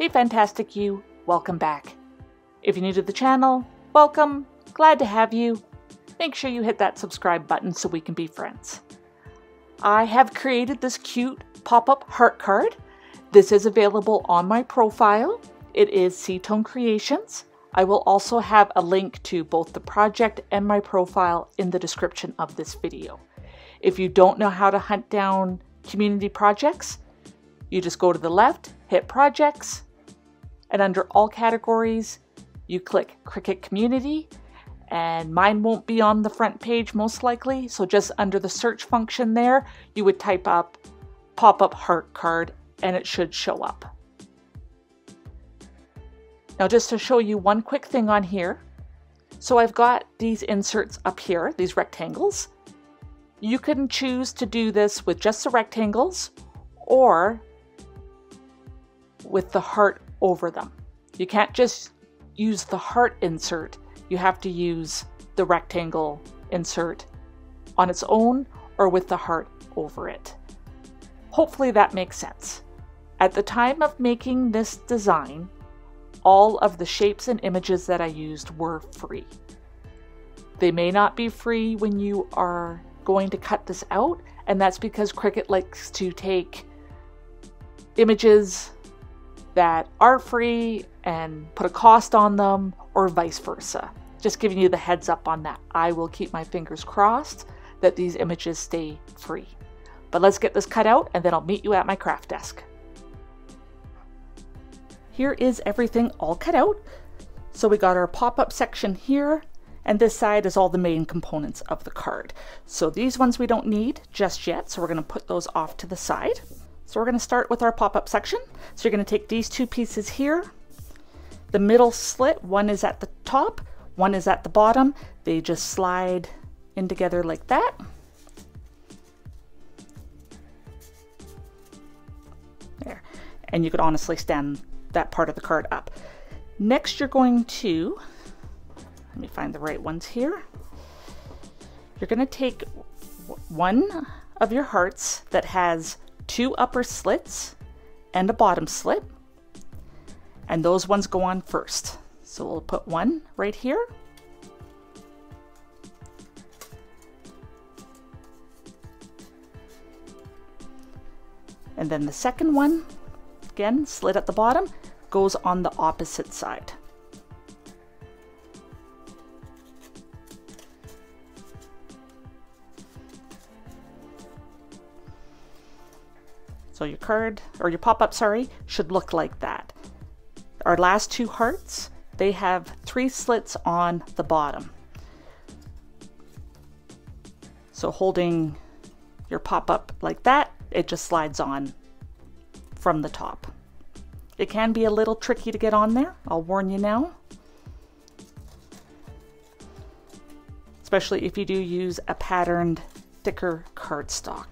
Hey Fantastic You, welcome back. If you're new to the channel, welcome, glad to have you. Make sure you hit that subscribe button so we can be friends. I have created this cute pop-up heart card. This is available on my profile. It is Seatone Creations. I will also have a link to both the project and my profile in the description of this video. If you don't know how to hunt down community projects, you just go to the left, hit projects, and under all categories, you click Cricut Community, and mine won't be on the front page most likely, so just under the search function there, you would type up pop-up heart card and it should show up. Now just to show you one quick thing on here, so I've got these inserts up here, these rectangles. You can choose to do this with just the rectangles or with the heart over them. You can't just use the heart insert, you have to use the rectangle insert on its own or with the heart over it. Hopefully that makes sense. At the time of making this design, all of the shapes and images that I used were free. They may not be free when you are going to cut this out, and that's because Cricut likes to take images that are free and put a cost on them, or vice versa. Just giving you the heads up on that. I will keep my fingers crossed that these images stay free. But let's get this cut out and then I'll meet you at my craft desk. Here is everything all cut out. So we got our pop-up section here, and this side is all the main components of the card. So these ones we don't need just yet, so we're going to put those off to the side. So we're going to start with our pop-up section. So you're going to take these two pieces here. The middle slit, one is at the top, one is at the bottom. They just slide in together like that. There. And you could honestly stand that part of the card up. Next you're going to, let me find the right ones here. You're going to take one of your hearts that has two upper slits and a bottom slit, and those ones go on first. So we'll put one right here. And then the second one, again, slit at the bottom, goes on the opposite side. So your card, or your pop-up, sorry, should look like that. Our last two hearts, they have three slits on the bottom. So holding your pop-up like that, it just slides on from the top. It can be a little tricky to get on there, I'll warn you now. Especially if you do use a patterned, thicker cardstock.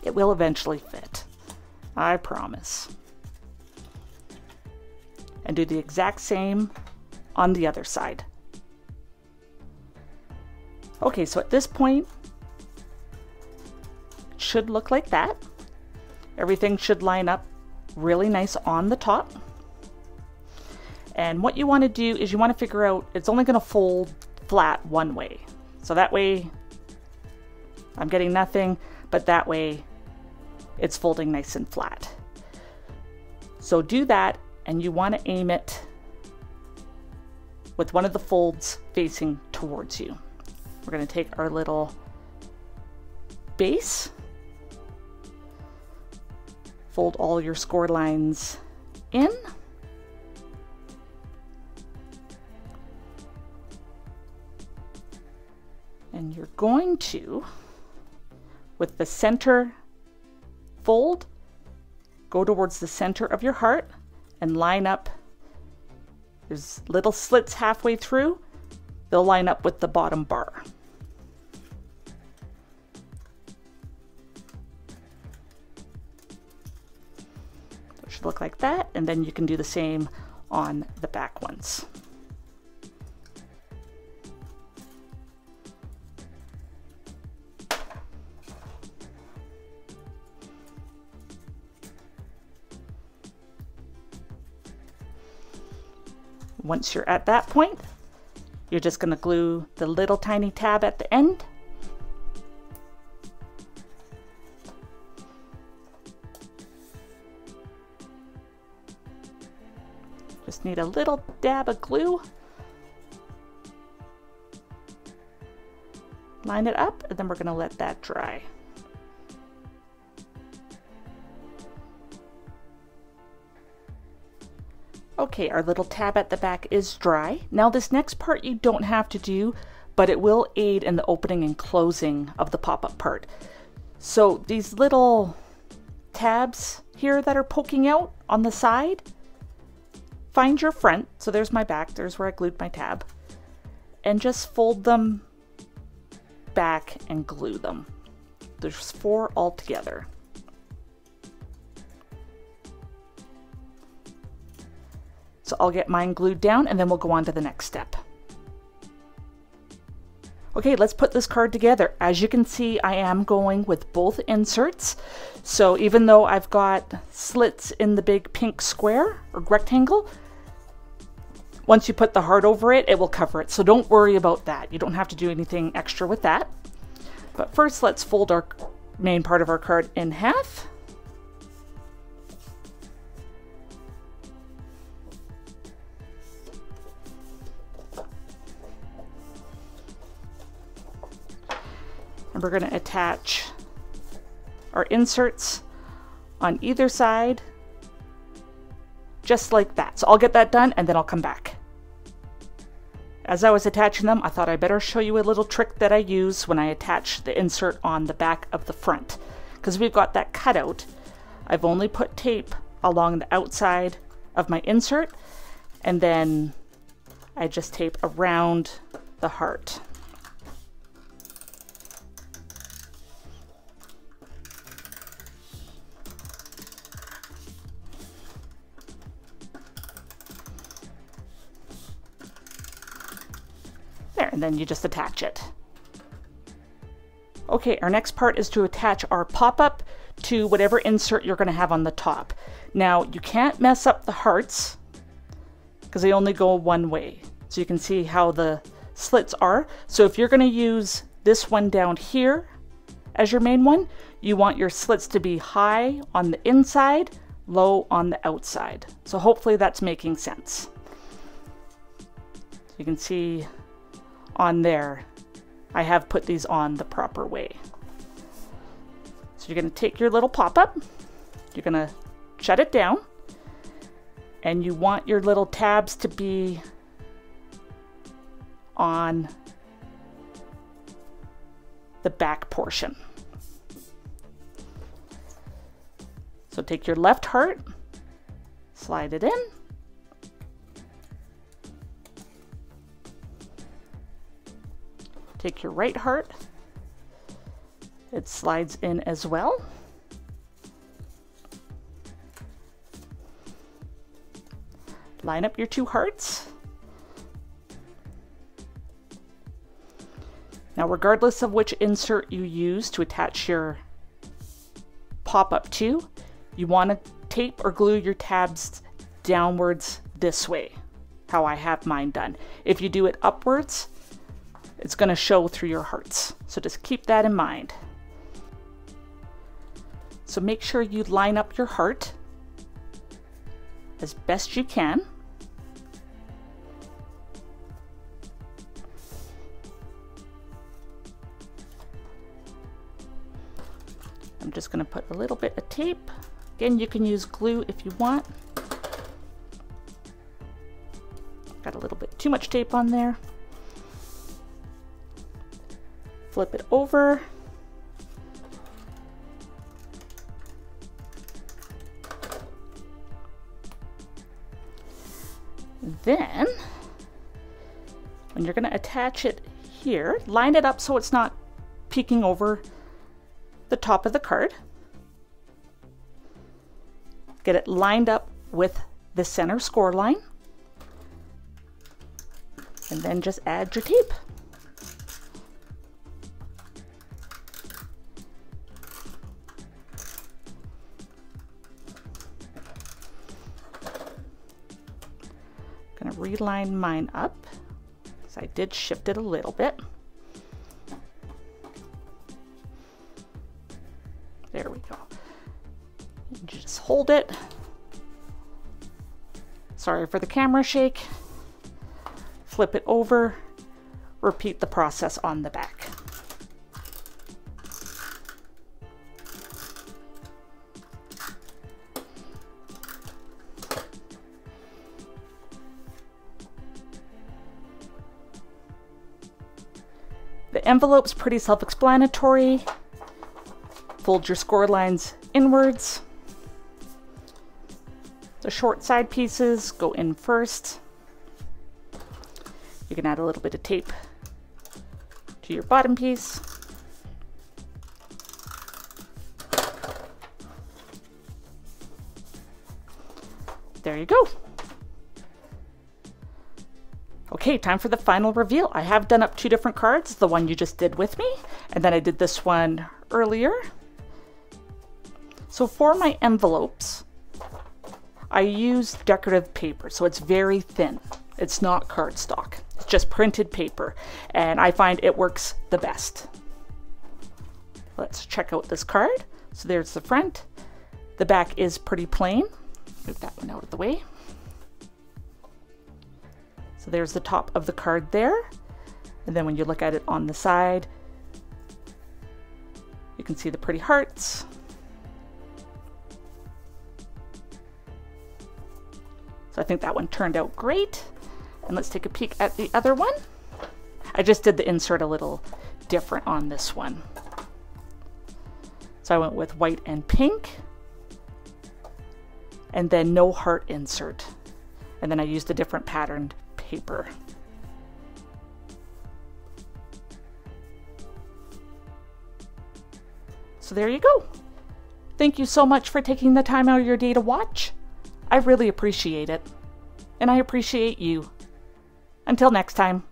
It will eventually fit, I promise. And do the exact same on the other side. Okay, so at this point, it should look like that. Everything should line up really nice on the top. And what you want to do is you want to figure out, it's only going to fold flat one way. So that way, I'm getting nothing, but that way, it's folding nice and flat. So do that, and you want to aim it with one of the folds facing towards you. We're going to take our little base, fold all your score lines in, and you're going to, with the center fold, go towards the center of your heart and line up. There's little slits halfway through. They'll line up with the bottom bar. So it should look like that, and then you can do the same on the back ones. Once you're at that point, you're just going to glue the little tiny tab at the end. Just need a little dab of glue. Line it up, and then we're going to let that dry. Okay, our little tab at the back is dry. Now this next part you don't have to do, but it will aid in the opening and closing of the pop-up part. So these little tabs here that are poking out on the side, find your front, so there's my back, there's where I glued my tab, and just fold them back and glue them. There's 4 altogether. So I'll get mine glued down and then we'll go on to the next step. Okay, let's put this card together. As you can see, I am going with both inserts. So even though I've got slits in the big pink square or rectangle, once you put the heart over it, it will cover it. So don't worry about that. You don't have to do anything extra with that. But first, let's fold our main part of our card in half. And we're going to attach our inserts on either side, just like that. So I'll get that done and then I'll come back. As I was attaching them, I thought I better show you a little trick that I use when I attach the insert on the back of the front. Because we've got that cutout, I've only put tape along the outside of my insert, and then I just tape around the heart. There, and then you just attach it. Okay, our next part is to attach our pop-up to whatever insert you're going to have on the top. Now, you can't mess up the hearts because they only go one way. So you can see how the slits are. So if you're going to use this one down here as your main one, you want your slits to be high on the inside, low on the outside. So hopefully that's making sense. You can see on there, I have put these on the proper way. So you're going to take your little pop-up, you're going to shut it down, and you want your little tabs to be on the back portion. So take your left heart, slide it in, take your right heart, it slides in as well. Line up your 2 hearts. Now, regardless of which insert you use to attach your pop-up to, you want to tape or glue your tabs downwards this way, how I have mine done. If you do it upwards, it's going to show through your hearts. So just keep that in mind. So make sure you line up your heart as best you can. I'm just going to put a little bit of tape. Again, you can use glue if you want. Got a little bit too much tape on there. Flip it over. Then, when you're going to attach it here, line it up so it's not peeking over the top of the card. Get it lined up with the center score line. And then just add your tape. reline mine up, because I did shift it a little bit. There we go. And just hold it. Sorry for the camera shake. Flip it over. Repeat the process on the back. The envelope's pretty self-explanatory. Fold your score lines inwards. The short side pieces go in first. You can add a little bit of tape to your bottom piece. There you go. Okay, time for the final reveal. I have done up 2 different cards, the one you just did with me, and then I did this one earlier. So for my envelopes, I use decorative paper, so it's very thin. It's not cardstock, it's just printed paper, and I find it works the best. Let's check out this card. So there's the front. The back is pretty plain. Move that one out of the way. So there's the top of the card there. And then when you look at it on the side, you can see the pretty hearts. So I think that one turned out great. And let's take a peek at the other one. I just did the insert a little different on this one. So I went with white and pink. And then no heart insert. And then I used a different patterned paper. So there you go. Thank you so much for taking the time out of your day to watch. I really appreciate it. And I appreciate you. Until next time.